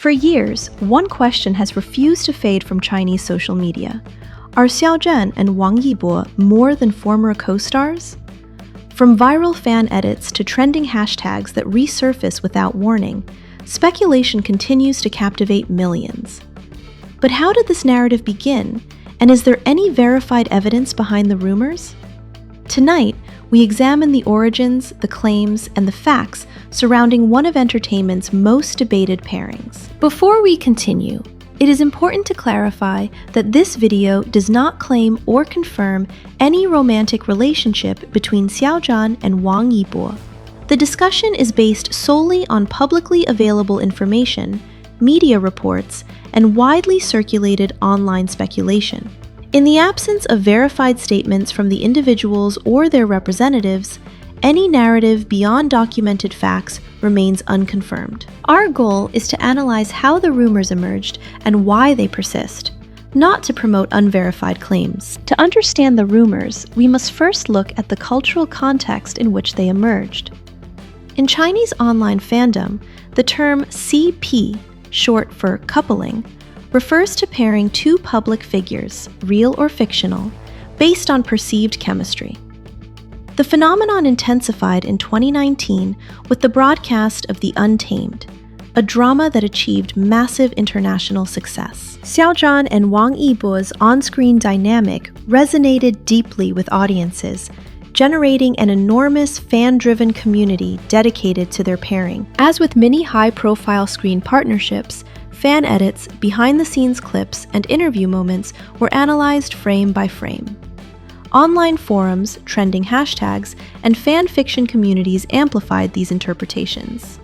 For years, one question has refused to fade from Chinese social media. Are Xiao Zhan and Wang Yibo more than former co-stars? From viral fan edits to trending hashtags that resurface without warning, speculation continues to captivate millions. But how did this narrative begin, and is there any verified evidence behind the rumors? Tonight, we examine the origins, the claims, and the facts surrounding one of entertainment's most debated pairings. Before we continue, it is important to clarify that this video does not claim or confirm any romantic relationship between Xiao Zhan and Wang Yibo. The discussion is based solely on publicly available information, media reports, and widely circulated online speculation. In the absence of verified statements from the individuals or their representatives, any narrative beyond documented facts remains unconfirmed. Our goal is to analyze how the rumors emerged and why they persist, not to promote unverified claims. To understand the rumors, we must first look at the cultural context in which they emerged. In Chinese online fandom, the term CP, short for coupling, refers to pairing two public figures, real or fictional, based on perceived chemistry. The phenomenon intensified in 2019 with the broadcast of The Untamed, a drama that achieved massive international success. Xiao Zhan and Wang Yibo's on-screen dynamic resonated deeply with audiences, generating an enormous fan-driven community dedicated to their pairing. As with many high-profile screen partnerships, fan edits, behind-the-scenes clips, and interview moments were analyzed frame by frame. Online forums, trending hashtags, and fan fiction communities amplified these interpretations.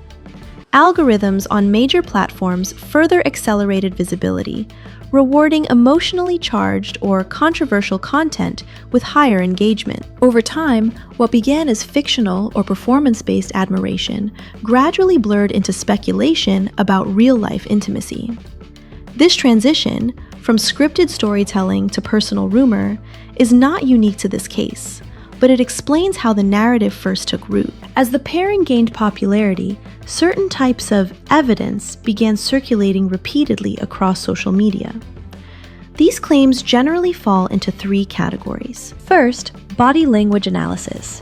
Algorithms on major platforms further accelerated visibility, rewarding emotionally charged or controversial content with higher engagement. Over time, what began as fictional or performance-based admiration gradually blurred into speculation about real-life intimacy. This transition, from scripted storytelling to personal rumor, is not unique to this case, but it explains how the narrative first took root. As the pairing gained popularity, certain types of evidence began circulating repeatedly across social media. These claims generally fall into three categories. First, body language analysis.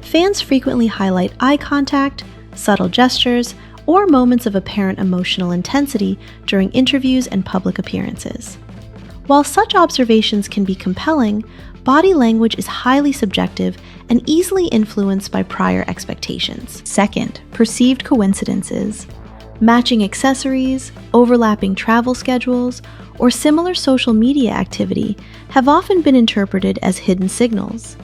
Fans frequently highlight eye contact, subtle gestures, or moments of apparent emotional intensity during interviews and public appearances. While such observations can be compelling, body language is highly subjective and easily influenced by prior expectations. Second, perceived coincidences. Matching accessories, overlapping travel schedules, or similar social media activity have often been interpreted as hidden signals.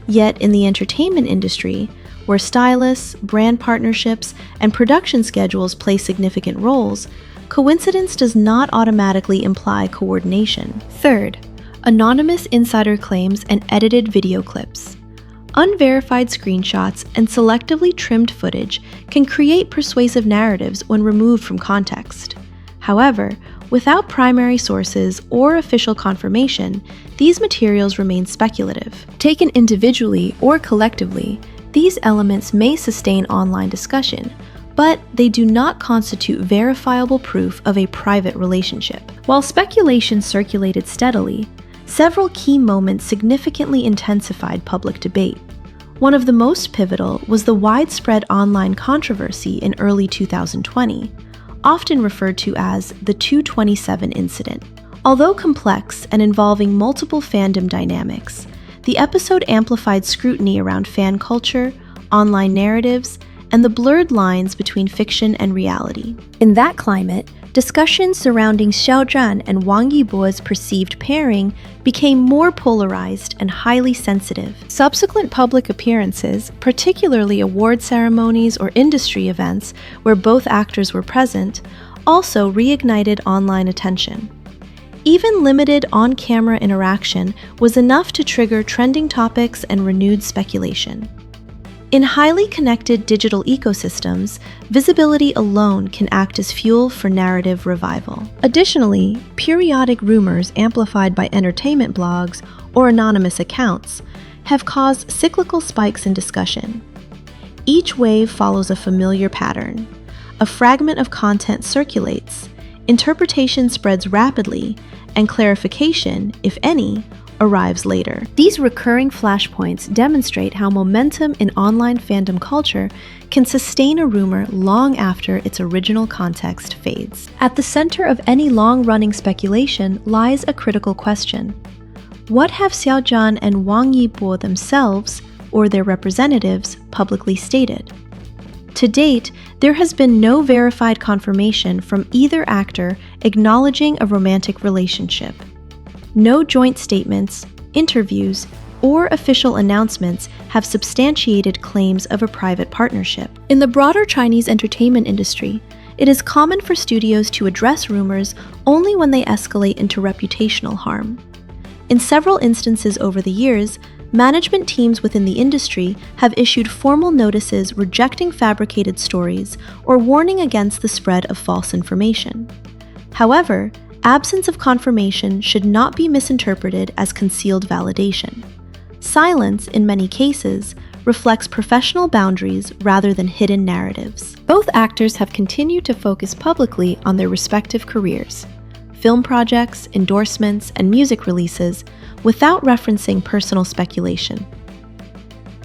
Yet in the entertainment industry, where stylists, brand partnerships, and production schedules play significant roles, coincidence does not automatically imply coordination. Third, anonymous insider claims and edited video clips. Unverified screenshots and selectively trimmed footage can create persuasive narratives when removed from context. However, without primary sources or official confirmation, these materials remain speculative. Taken individually or collectively, these elements may sustain online discussion, but they do not constitute verifiable proof of a private relationship. While speculation circulated steadily, several key moments significantly intensified public debate. One of the most pivotal was the widespread online controversy in early 2020, often referred to as the 227 incident. Although complex and involving multiple fandom dynamics, the episode amplified scrutiny around fan culture, online narratives, and the blurred lines between fiction and reality. In that climate, discussions surrounding Xiao Zhan and Wang Yibo's perceived pairing became more polarized and highly sensitive. Subsequent public appearances, particularly award ceremonies or industry events where both actors were present, also reignited online attention. Even limited on-camera interaction was enough to trigger trending topics and renewed speculation. In highly connected digital ecosystems, visibility alone can act as fuel for narrative revival. Additionally, periodic rumors amplified by entertainment blogs or anonymous accounts have caused cyclical spikes in discussion. Each wave follows a familiar pattern: a fragment of content circulates, interpretation spreads rapidly, and clarification, if any, arrives later. These recurring flashpoints demonstrate how momentum in online fandom culture can sustain a rumor long after its original context fades. At the center of any long-running speculation lies a critical question. What have Xiao Zhan and Wang Yibo themselves, or their representatives, publicly stated? To date, there has been no verified confirmation from either actor acknowledging a romantic relationship. No joint statements, interviews, or official announcements have substantiated claims of a private partnership. In the broader Chinese entertainment industry, it is common for studios to address rumors only when they escalate into reputational harm. In several instances over the years, management teams within the industry have issued formal notices rejecting fabricated stories or warning against the spread of false information. However, absence of confirmation should not be misinterpreted as concealed validation. Silence, in many cases, reflects professional boundaries rather than hidden narratives. Both actors have continued to focus publicly on their respective careers, film projects, endorsements, and music releases without referencing personal speculation.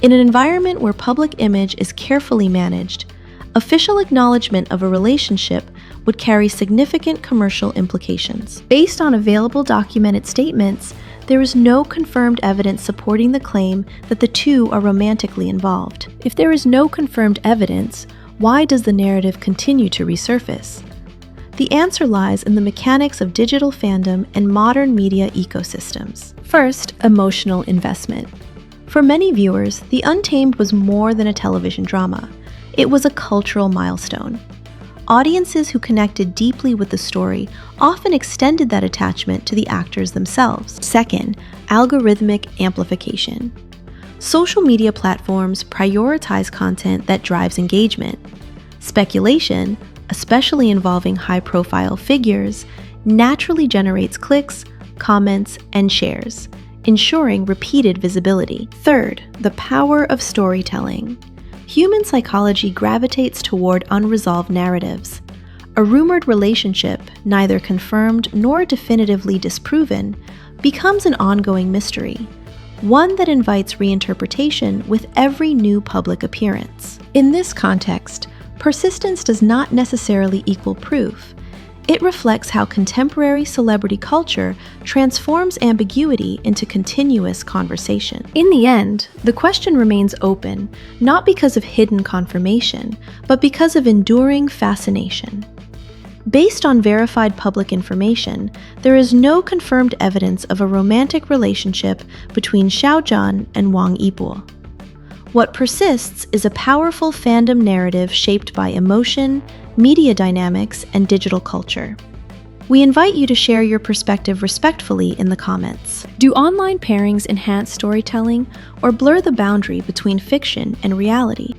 In an environment where public image is carefully managed, official acknowledgement of a relationship would carry significant commercial implications. Based on available documented statements, there is no confirmed evidence supporting the claim that the two are romantically involved. If there is no confirmed evidence, why does the narrative continue to resurface? The answer lies in the mechanics of digital fandom and modern media ecosystems. First, emotional investment. For many viewers, The Untamed was more than a television drama. It was a cultural milestone. Audiences who connected deeply with the story often extended that attachment to the actors themselves. Second, algorithmic amplification. Social media platforms prioritize content that drives engagement. Speculation, especially involving high-profile figures, naturally generates clicks, comments, and shares, ensuring repeated visibility. Third, the power of storytelling. Human psychology gravitates toward unresolved narratives. A rumored relationship, neither confirmed nor definitively disproven, becomes an ongoing mystery, one that invites reinterpretation with every new public appearance. In this context, persistence does not necessarily equal proof. It reflects how contemporary celebrity culture transforms ambiguity into continuous conversation. In the end, the question remains open, not because of hidden confirmation, but because of enduring fascination. Based on verified public information, there is no confirmed evidence of a romantic relationship between Xiao Zhan and Wang Yibo. What persists is a powerful fandom narrative shaped by emotion, media dynamics, and digital culture. We invite you to share your perspective respectfully in the comments. Do online pairings enhance storytelling or blur the boundary between fiction and reality?